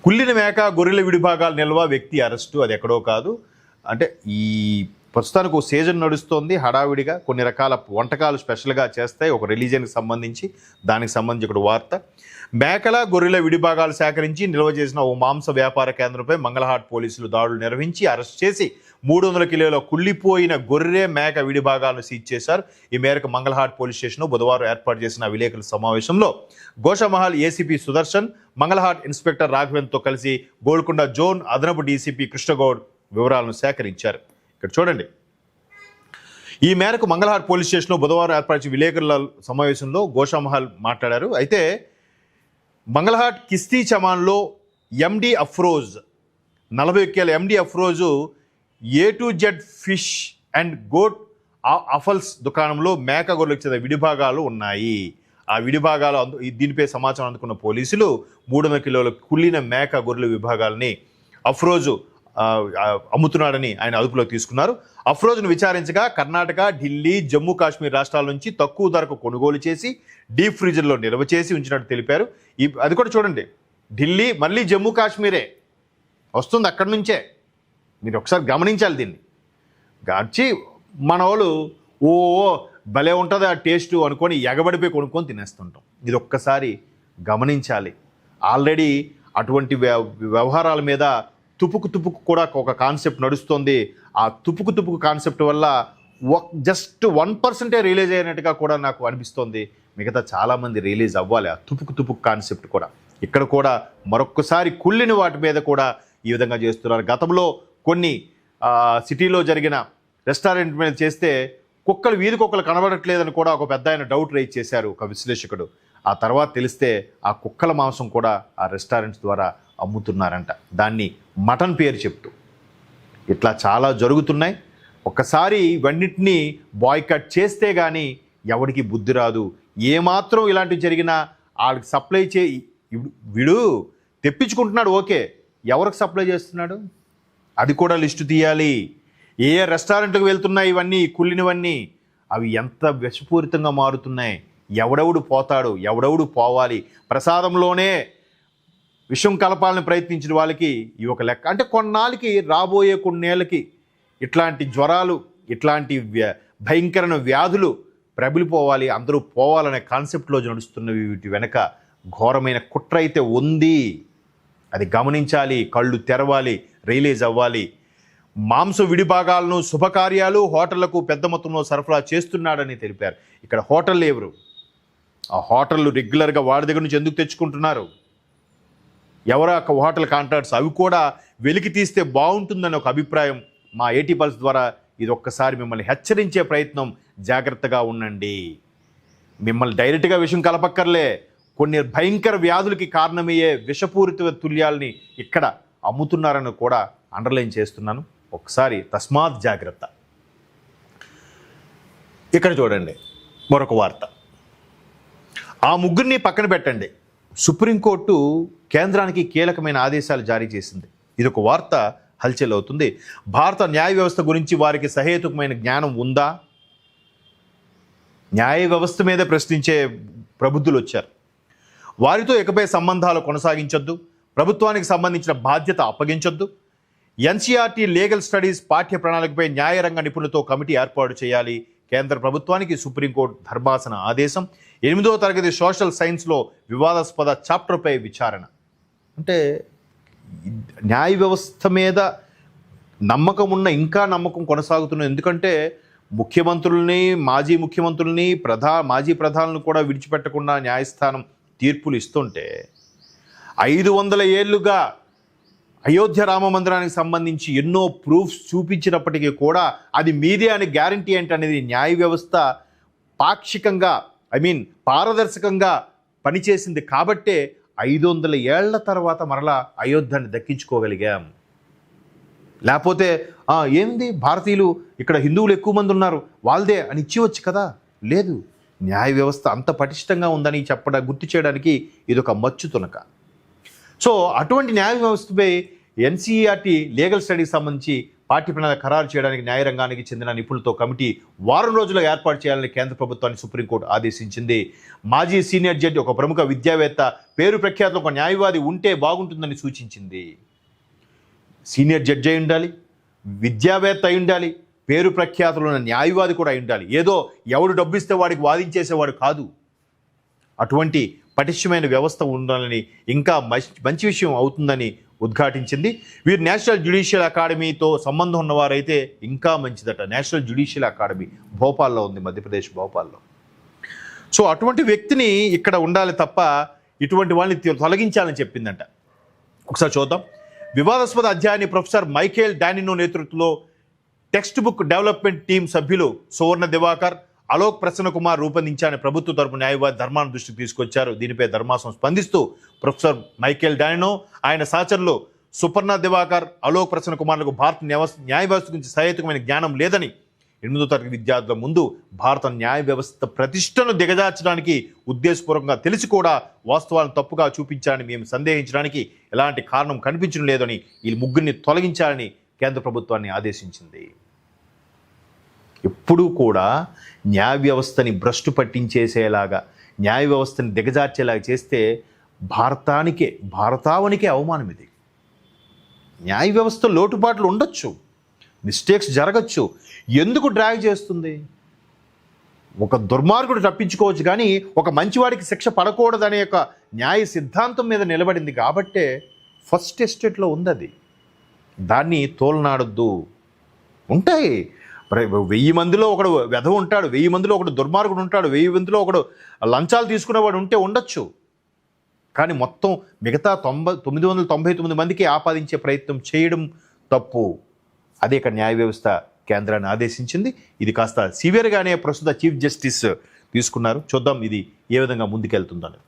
కుళ్ళిన మేక గొర్రెల విడిభాగాల నిల్వ వ్యక్తి అరెస్టు. అది ఎక్కడో కాదు. అంటే ఈ ప్రస్తుతానికి ఒక సీజన్ నడుస్తోంది. హడావిడిగా కొన్ని రకాల వంటకాలు స్పెషల్గా చేస్తాయి ఒక రిలీజియన్కి సంబంధించి. దానికి సంబంధించి ఇక్కడ వార్త. మేకల గొర్రెల విడిభాగాలు సేకరించి నిల్వ చేసిన ఓ మాంస వ్యాపార కేంద్రంపై మంగళహాట్ పోలీసులు దాడులు నిర్వహించి అరెస్ట్ చేసి 300 కిలోల కుళ్ళిపోయిన గొర్రె మేక విడిభాగాలను సీజ్ చేశారు. ఈ మేరకు మంగళహాట్ పోలీస్ స్టేషన్ బుధవారం ఏర్పాటు చేసిన విలేకరుల సమావేశంలో గోషామహల్ ఏసీపీ సుదర్శన్, మంగళహాట్ ఇన్స్పెక్టర్ రాఘవేంద్రతో కలిసి గోల్కొండ జోన్ అదనపు డీసీపీ కృష్ణగౌడ్ వివరాలను సేకరించారు. ఇక్కడ చూడండి. ఈ మేరకు మంగళహాట్ పోలీస్ స్టేషన్లో బుధవారం ఏర్పరిచిన విలేకరుల సమావేశంలో గోషామహల్ మాట్లాడారు. అయితే మంగళహాట్ కిస్తీ చమాన్లో ఎండి అఫ్రోజ్ 40 కిలోల MD Afroz A to Z fish and goat offals దుకాణంలో మేక గొర్రెలకు చెందిన విడిభాగాలు ఉన్నాయి. ఆ విడిభాగాలు దీనిపై సమాచారం అందుకున్న పోలీసులు 300 కిలోల కుళ్ళిన మేక గొర్రెల విభాగాలని అఫ్రోజు అమ్ముతున్నాడని ఆయన అదుపులోకి తీసుకున్నారు. అఫ్రోజ్ను విచారించగా కర్ణాటక, ఢిల్లీ, జమ్మూ కాశ్మీర్ రాష్ట్రాల నుంచి తక్కువ ధరకు కొనుగోలు చేసి డీప్ ఫ్రీజర్లో నిల్వ చేసి ఉంచినట్టు తెలిపారు. అది కూడా చూడండి, ఢిల్లీ మళ్ళీ జమ్మూ కాశ్మీరే వస్తుంది, అక్కడి నుంచే. మీరు ఒకసారి గమనించాలి దీన్ని. గాచి మన వాళ్ళు ఓ భలే ఉంటుంది ఆ టేస్ట్ అనుకొని ఎగబడిపోయి కొనుక్కొని తినేస్తుంటాం. ఇది ఒక్కసారి గమనించాలి. ఆల్రెడీ అటువంటి వ్యవహారాల మీద తుపుకు కూడా ఒక కాన్సెప్ట్ నడుస్తుంది. ఆ తుపుకు కాన్సెప్ట్ వల్ల జస్ట్ 1% రిలీజ్ అయినట్టుగా కూడా నాకు అనిపిస్తోంది. మిగతా చాలామంది రిలీజ్ అవ్వాలి. ఆ తుపుకు కాన్సెప్ట్ కూడా ఇక్కడ కూడా మరొక్కసారి కుళ్ళిన వాటి మీద కూడా ఈ విధంగా చేస్తున్నారు. గతంలో కొన్ని సిటీలో జరిగిన రెస్టారెంట్ మీద చేస్తే కుక్కలు వీధి కుక్కలు కనబడట్లేదని కూడా ఒక పెద్ద ఆయన డౌట్ రైజ్ చేశారు ఒక విశ్లేషకుడు. ఆ తర్వాత తెలిస్తే ఆ కుక్కల మాంసం కూడా ఆ రెస్టారెంట్స్ ద్వారా అమ్ముతున్నారంట, దాన్ని మటన్ పేరు చెప్తూ. ఇట్లా చాలా జరుగుతున్నాయి. ఒక్కసారి ఇవన్నిటినీ బాయ్కట్ చేస్తే కానీ ఎవరికి బుద్ధి రాదు. ఏమాత్రం ఇలాంటివి జరిగినా వాళ్ళకి సప్లై వీడు తెప్పించుకుంటున్నాడు, ఓకే, ఎవరికి సప్లై చేస్తున్నాడు అది కూడా లిస్టు తీయాలి. ఏ రెస్టారెంట్కి వెళ్తున్నాయి ఇవన్నీ కుళ్ళినవన్నీ, అవి ఎంత విషపూరితంగా మారుతున్నాయి, ఎవడెవడు పోతాడు, ఎవడెవడు పోవాలి. ప్రసాదంలోనే విషం కలపాలని ప్రయత్నించిన వాళ్ళకి ఇవి ఒక లెక్క. అంటే కొన్నాళ్ళకి రాబోయే కొన్నేళ్ళకి ఇట్లాంటి జ్వరాలు, ఇట్లాంటి భయంకరమైన వ్యాధులు ప్రబలిపోవాలి, అందరూ పోవాలనే కాన్సెప్ట్లో నడుస్తున్నవి. వీటి వెనక ఘోరమైన కుట్ర అయితే ఉంది. అది గమనించాలి, కళ్ళు తెరవాలి, రిలీజ్ అవ్వాలి. మాంస విడిభాగాలను శుభకార్యాలు, హోటళ్లకు పెద్ద మొత్తంలో సరఫరా చేస్తున్నాడని తెలిపారు. ఇక్కడ హోటళ్ళు ఎవరు? ఆ హోటళ్ళు రెగ్యులర్గా వాడి దగ్గర నుంచి ఎందుకు తెచ్చుకుంటున్నారు? ఎవరు ఆ హోటల్ కాంట్రాక్ట్స్? అవి కూడా వెలికి తీస్తే బాగుంటుందని ఒక అభిప్రాయం మా ఏటీ పల్స్ ద్వారా ఇది ఒక్కసారి మిమ్మల్ని హెచ్చరించే ప్రయత్నం. జాగ్రత్తగా ఉండండి. మిమ్మల్ని డైరెక్ట్గా విషం కలపక్కర్లే, కొన్ని భయంకర వ్యాధులకి కారణమయ్యే విషపూరిత తుల్యాల్ని ఇక్కడ అమ్ముతున్నారని కూడా అండర్లైన్ చేస్తున్నాను. ఒకసారి తస్మాత్ జాగ్రత్త. ఇక్కడ చూడండి మరొక వార్త. ఆ ముగ్గురిని పక్కన పెట్టండి. సుప్రీంకోర్టు కేంద్రానికి కీలకమైన ఆదేశాలు జారీ చేసింది. ఇదొక వార్త హల్చల్ అవుతుంది. భారత న్యాయ వ్యవస్థ గురించి వారికి సహేతుకమైన జ్ఞానం ఉందా? న్యాయ వ్యవస్థ మీద ప్రశ్నించే ప్రబుద్ధులు వచ్చారు. వారితో ఇకపై సంబంధాలు కొనసాగించొద్దు, ప్రభుత్వానికి సంబంధించిన బాధ్యత అప్పగించొద్దు. ఎన్సీఆర్టీ లీగల్ స్టడీస్ పాఠ్య ప్రణాళికపై న్యాయరంగ నిపుణులతో కమిటీ ఏర్పాటు చేయాలి. కేంద్ర ప్రభుత్వానికి సుప్రీంకోర్టు ధర్మాసన ఆదేశం. 8వ తరగతి సోషల్ సైన్స్లో వివాదాస్పద చాప్టర్పై విచారణ. అంటే న్యాయ వ్యవస్థ మీద నమ్మకం ఉన్న, ఇంకా నమ్మకం కొనసాగుతున్న. ఎందుకంటే ముఖ్యమంత్రుల్ని, మాజీ ముఖ్యమంత్రుల్ని, మాజీ ప్రధానులను కూడా విడిచిపెట్టకుండా న్యాయస్థానం తీర్పులు ఇస్తుంటే 500 ఏళ్లుగా అయోధ్య రామ మందిరానికి సంబంధించి ఎన్నో ప్రూఫ్స్ చూపించినప్పటికీ కూడా అది మీదే అని గ్యారంటీ ఏంటనేది న్యాయ వ్యవస్థ పాక్షికంగా పారదర్శకంగా పనిచేసింది. కాబట్టే 500 ఏళ్ల తర్వాత మరలా అయోధ్యని దక్కించుకోగలిగాం. లేకపోతే ఏంది భారతీయులు ఇక్కడ హిందువులు ఎక్కువ మంది ఉన్నారు వాళ్ళదే అని ఇచ్చివచ్చు కదా. లేదు, న్యాయ వ్యవస్థ అంత పటిష్టంగా ఉందని గుర్తు చేయడానికి ఇదొక మచ్చు తునక. సో అటువంటి న్యాయ వ్యవస్థపై ఎన్సీఆర్టీ లీగల్ స్టడీకి సంబంధించి పార్టీ ప్రణాళిక ఖరారు చేయడానికి న్యాయరంగానికి చెందిన నిపుణులతో కమిటీ వారం రోజుల్లో ఏర్పాటు చేయాలని కేంద్ర ప్రభుత్వాన్ని సుప్రీంకోర్టు ఆదేశించింది. మాజీ సీనియర్ జడ్జి, ఒక ప్రముఖ విద్యావేత్త, పేరు ప్రఖ్యాతులు ఒక న్యాయవాది ఉంటే బాగుంటుందని సూచించింది. సీనియర్ జడ్జి అయి ఉండాలి, విద్యావేత్త అయి ఉండాలి, పేరు ప్రఖ్యాతులు ఉన్న న్యాయవాది కూడా అయి ఉండాలి. ఏదో ఎవడు డబ్బు ఇస్తే వాడికి వాదించేసేవాడు కాదు. అటువంటి పటిష్టమైన వ్యవస్థ ఉండాలని, ఇంకా మంచి విషయం అవుతుందని ఉద్ఘాటించింది. వీరు నేషనల్ జ్యుడిషియల్ అకాడమీతో సంబంధం ఉన్నవారైతే ఇంకా మంచిదట. నేషనల్ జ్యుడిషియల్ అకాడమీ భోపాల్లో ఉంది, మధ్యప్రదేశ్ భోపాల్లో. సో అటువంటి వ్యక్తిని ఇక్కడ ఉండాలి తప్ప ఇటువంటి వాళ్ళని తొలగించాలని చెప్పిందంట. ఒకసారి చూద్దాం. వివాదాస్పద అధ్యాయాన్ని ప్రొఫెసర్ మైకేల్ డానినో నేతృత్వంలో టెక్స్ట్ బుక్ డెవలప్మెంట్ టీం సభ్యులు సువర్ణ దివాకర్, అలోక్ ప్రసన్న కుమార్ రూపొందించాలని ప్రభుత్వ తరపు న్యాయవాది ధర్మాన దృష్టికి తీసుకొచ్చారు. దీనిపై ధర్మాసనం స్పందిస్తూ ప్రొఫెసర్ మైకేల్ డానినో, ఆయన సహచరులు సుపర్ణ దివాకర్, అలోక్ ప్రసన్న కుమార్లకు భారత న్యాయ వ్యవస్థ గురించి సహేతుకమైన జ్ఞానం లేదని, 8వ తరగతి విద్యార్థుల ముందు భారత న్యాయ వ్యవస్థ ప్రతిష్టను దిగజార్చడానికి ఉద్దేశపూర్వకంగా తెలిసి కూడా వాస్తవాలను తప్పుగా చూపించాలని మేము సందేహించడానికి ఎలాంటి కారణం కనిపించడం లేదని ఈ ముగ్గురిని తొలగించాలని కేంద్ర ప్రభుత్వాన్ని ఆదేశించింది. ఎప్పుడూ కూడా న్యాయ వ్యవస్థని భ్రష్టు పట్టించేసేలాగా, న్యాయ వ్యవస్థని దిగజార్చేలాగా చేస్తే భారతావనికే అవమానం ఇది. న్యాయ వ్యవస్థ లోటుపాట్లు ఉండొచ్చు, మిస్టేక్స్ జరగచ్చు. ఎందుకు డ్రాగ్ చేస్తుంది? ఒక దుర్మార్గుడు తప్పించుకోవచ్చు, కానీ ఒక మంచివాడికి శిక్ష పడకూడదనే ఒక న్యాయ సిద్ధాంతం మీద నిలబడింది కాబట్టే ఫస్ట్ ఎస్టేట్లో ఉంది అది. దాన్ని తోలనాడొద్దు. ఉంటాయి 1000 మందిలో ఒకడు వెధవ ఉంటాడు, 1000 మందిలో ఒకడు దుర్మార్గుడు ఉంటాడు, 1000 మందిలో ఒకడు లంచాలు తీసుకునేవాడు ఉంటే ఉండొచ్చు. కానీ మొత్తం మిగతా 999 మందికి ఆపాదించే ప్రయత్నం చేయడం తప్పు. అదే ఇక్కడ న్యాయ వ్యవస్థ కేంద్రాన్ని ఆదేశించింది. ఇది కాస్త సివియర్గానే ప్రస్తుత చీఫ్ జస్టిస్ తీసుకున్నారు. చూద్దాం ఇది ఏ విధంగా ముందుకెళ్తుందని.